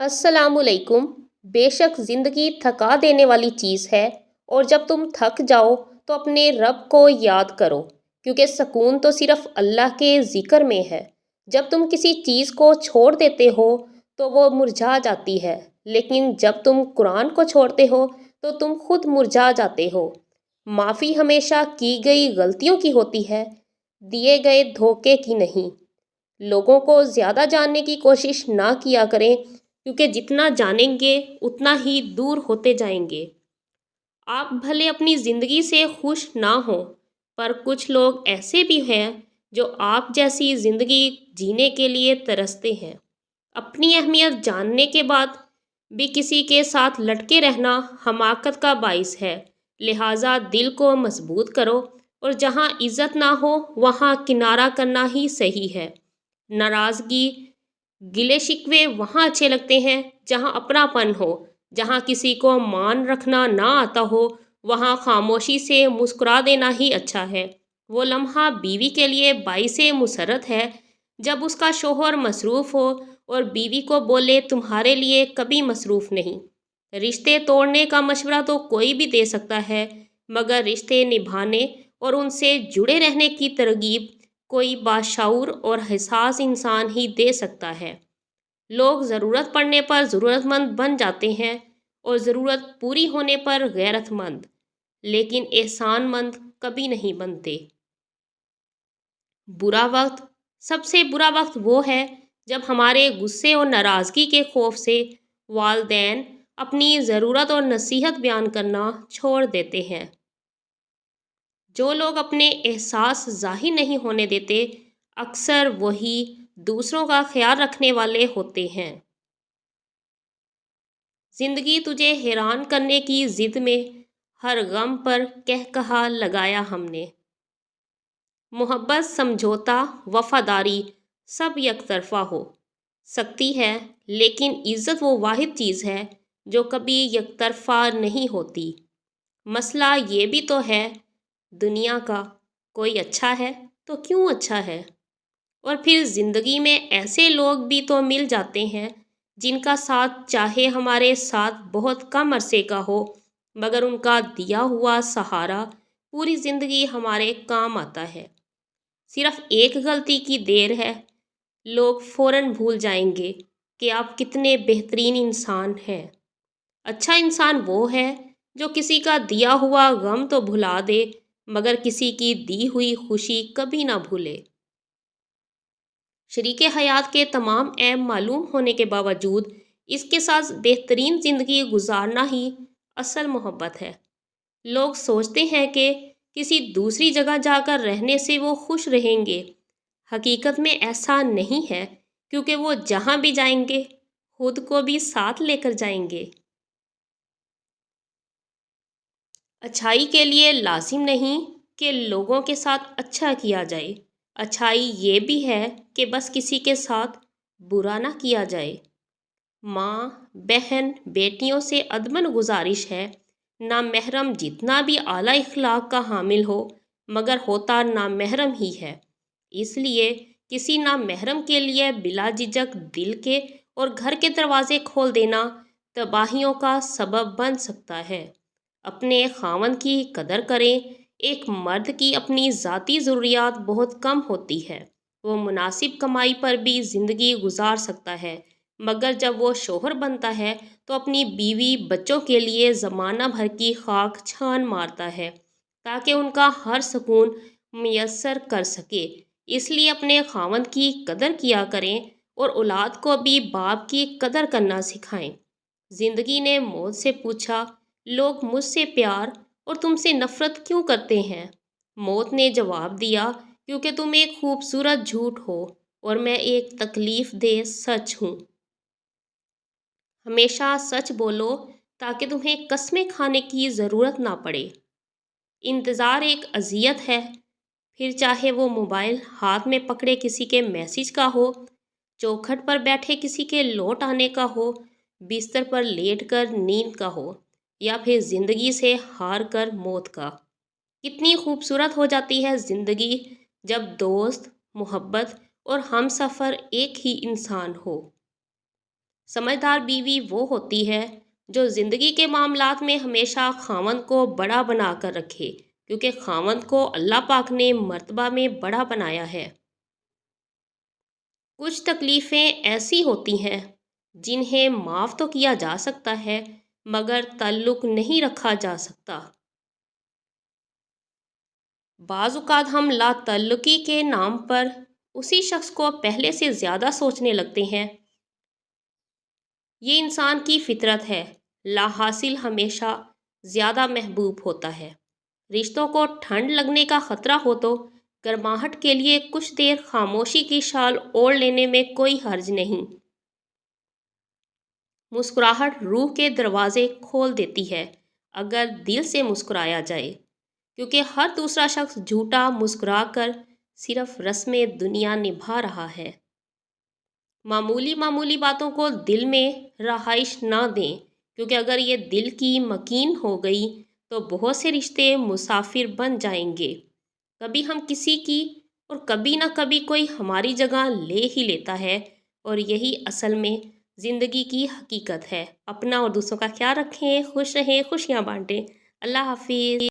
अस्सलाम वालेकुम। बेशक ज़िंदगी थका देने वाली चीज़ है, और जब तुम थक जाओ तो अपने रब को याद करो, क्योंकि सुकून तो सिर्फ़ अल्लाह के ज़िक्र में है। जब तुम किसी चीज़ को छोड़ देते हो तो वो मुरझा जाती है, लेकिन जब तुम कुरान को छोड़ते हो तो तुम खुद मुरझा जाते हो। माफ़ी हमेशा की गई गलतियों की होती है, दिए गए धोखे की नहीं। लोगों को ज़्यादा जानने की कोशिश ना किया करें, क्योंकि जितना जानेंगे उतना ही दूर होते जाएंगे। आप भले अपनी ज़िंदगी से खुश ना हो, पर कुछ लोग ऐसे भी हैं जो आप जैसी ज़िंदगी जीने के लिए तरसते हैं। अपनी अहमियत जानने के बाद भी किसी के साथ लटके रहना हमाकत का बाइस है। लिहाजा दिल को मजबूत करो, और जहाँ इज्जत ना हो वहाँ किनारा करना ही सही है। नाराज़गी, गिले शिकवे वहाँ अच्छे लगते हैं जहाँ अपनापन हो। जहाँ किसी को मान रखना ना आता हो, वहाँ खामोशी से मुस्कुरा देना ही अच्छा है। वो लम्हा बीवी के लिए बाइसे मुसरत है जब उसका शोहर मसरूफ़ हो और बीवी को बोले तुम्हारे लिए कभी मसरूफ़ नहीं। रिश्ते तोड़ने का मशवरा तो कोई भी दे सकता है, मगर रिश्ते निभाने और उनसे जुड़े रहने की तरगीब कोई बाशऊर और हिसास इंसान ही दे सकता है। लोग ज़रूरत पड़ने पर ज़रूरतमंद बन जाते हैं, और ज़रूरत पूरी होने पर गैरतमंद, लेकिन एहसानमंद कभी नहीं बनते। बुरा वक्त, सबसे बुरा वक्त वो है जब हमारे गुस्से और नाराज़गी के खौफ से वालदैन अपनी ज़रूरत और नसीहत बयान करना छोड़ देते हैं। जो लोग अपने एहसास ज़ाहिर नहीं होने देते, अक्सर वही दूसरों का ख्याल रखने वाले होते हैं। जिंदगी तुझे हैरान करने की जिद में हर गम पर कह कहा लगाया हमने। मोहब्बत, समझौता, वफादारी सब यकतरफा हो सकती है, लेकिन इज़्ज़त वो वाहिद चीज़ है जो कभी यकतरफा नहीं होती। मसला ये भी तो है दुनिया का, कोई अच्छा है तो क्यों अच्छा है। और फिर ज़िंदगी में ऐसे लोग भी तो मिल जाते हैं जिनका साथ चाहे हमारे साथ बहुत कम अरसे का हो, मगर उनका दिया हुआ सहारा पूरी ज़िंदगी हमारे काम आता है। सिर्फ एक गलती की देर है, लोग फ़ौरन भूल जाएंगे कि आप कितने बेहतरीन इंसान हैं। अच्छा इंसान वो है जो किसी का दिया हुआ गम तो भुला दे, मगर किसी की दी हुई खुशी कभी ना भूले। शरीके हयात के तमाम ऐब मालूम होने के बावजूद इसके साथ बेहतरीन ज़िंदगी गुजारना ही असल मोहब्बत है। लोग सोचते हैं कि किसी दूसरी जगह जाकर रहने से वो खुश रहेंगे। हकीकत में ऐसा नहीं है, क्योंकि वो जहाँ भी जाएंगे खुद को भी साथ लेकर जाएंगे। अच्छाई के लिए लाजिम नहीं कि लोगों के साथ अच्छा किया जाए। अच्छाई ये भी है कि बस किसी के साथ बुरा ना किया जाए। माँ, बहन, बेटियों से अदमन गुजारिश है, नामहरम जितना भी आला इखलाक का हामिल हो, मगर होता नामहरम ही है। इसलिए किसी नामहरम के लिए बिला झिझक दिल के और घर के दरवाजे खोल देना तबाहियों का सबब बन सकता है। अपने खामन की कदर करें। एक मर्द की अपनी ज़ाती ज़रूरियात बहुत कम होती है। वो मुनासिब कमाई पर भी ज़िंदगी गुजार सकता है, मगर जब वो शोहर बनता है तो अपनी बीवी बच्चों के लिए ज़माना भर की खाक छान मारता है, ताकि उनका हर सुकून मैसर कर सके। इसलिए अपने खामन की कदर किया करें, और औलाद को भी बाप की कदर करना सिखाएं। जिंदगी ने मौत से पूछा, लोग मुझसे प्यार और तुमसे नफरत क्यों करते हैं। मौत ने जवाब दिया, क्योंकि तुम एक खूबसूरत झूठ हो और मैं एक तकलीफ दे सच हूँ। हमेशा सच बोलो, ताकि तुम्हें कस्में खाने की ज़रूरत ना पड़े। इंतज़ार एक अजियत है, फिर चाहे वो मोबाइल हाथ में पकड़े किसी के मैसेज का हो, चौखट पर बैठे किसी के लौट आने का हो, बिस्तर पर लेट कर नींद का हो, या फिर ज़िंदगी से हार कर मौत का। कितनी खूबसूरत हो जाती है ज़िंदगी जब दोस्त, मोहब्बत और हम सफ़र एक ही इंसान हो। سمجھدار بیوی وہ ہوتی ہے جو زندگی کے معاملات میں ہمیشہ خاوند کو بڑا بنا کر رکھے، کیونکہ خاوند کو اللہ پاک نے مرتبہ میں بڑا بنایا ہے۔ کچھ تکلیفیں ایسی ہوتی ہیں جنہیں معاف تو کیا جا سکتا ہے مگر تعلق نہیں رکھا جا سکتا۔ بعض اوقات ہم لا تعلقی کے نام پر اسی شخص کو پہلے سے زیادہ سوچنے لگتے ہیں۔ یہ انسان کی فطرت ہے، لا حاصل ہمیشہ زیادہ محبوب ہوتا ہے۔ رشتوں کو ٹھنڈ لگنے کا خطرہ ہو تو گرماہٹ کے لیے کچھ دیر خاموشی کی شال اوڑھ لینے میں کوئی حرج نہیں۔ مسکراہٹ روح کے دروازے کھول دیتی ہے اگر دل سے مسکرایا جائے، کیونکہ ہر دوسرا شخص جھوٹا مسکرا کر صرف رسم دنیا نبھا رہا ہے۔ معمولی معمولی باتوں کو دل میں رہائش نہ دیں، کیونکہ اگر یہ دل کی مکین ہو گئی تو بہت سے رشتے مسافر بن جائیں گے۔ کبھی ہم کسی کی اور کبھی نہ کبھی کوئی ہماری جگہ لے ہی لیتا ہے، اور یہی اصل میں زندگی کی حقیقت ہے۔ اپنا اور دوسروں کا خیال رکھیں، خوش رہیں، خوشیاں بانٹیں۔ اللہ حافظ۔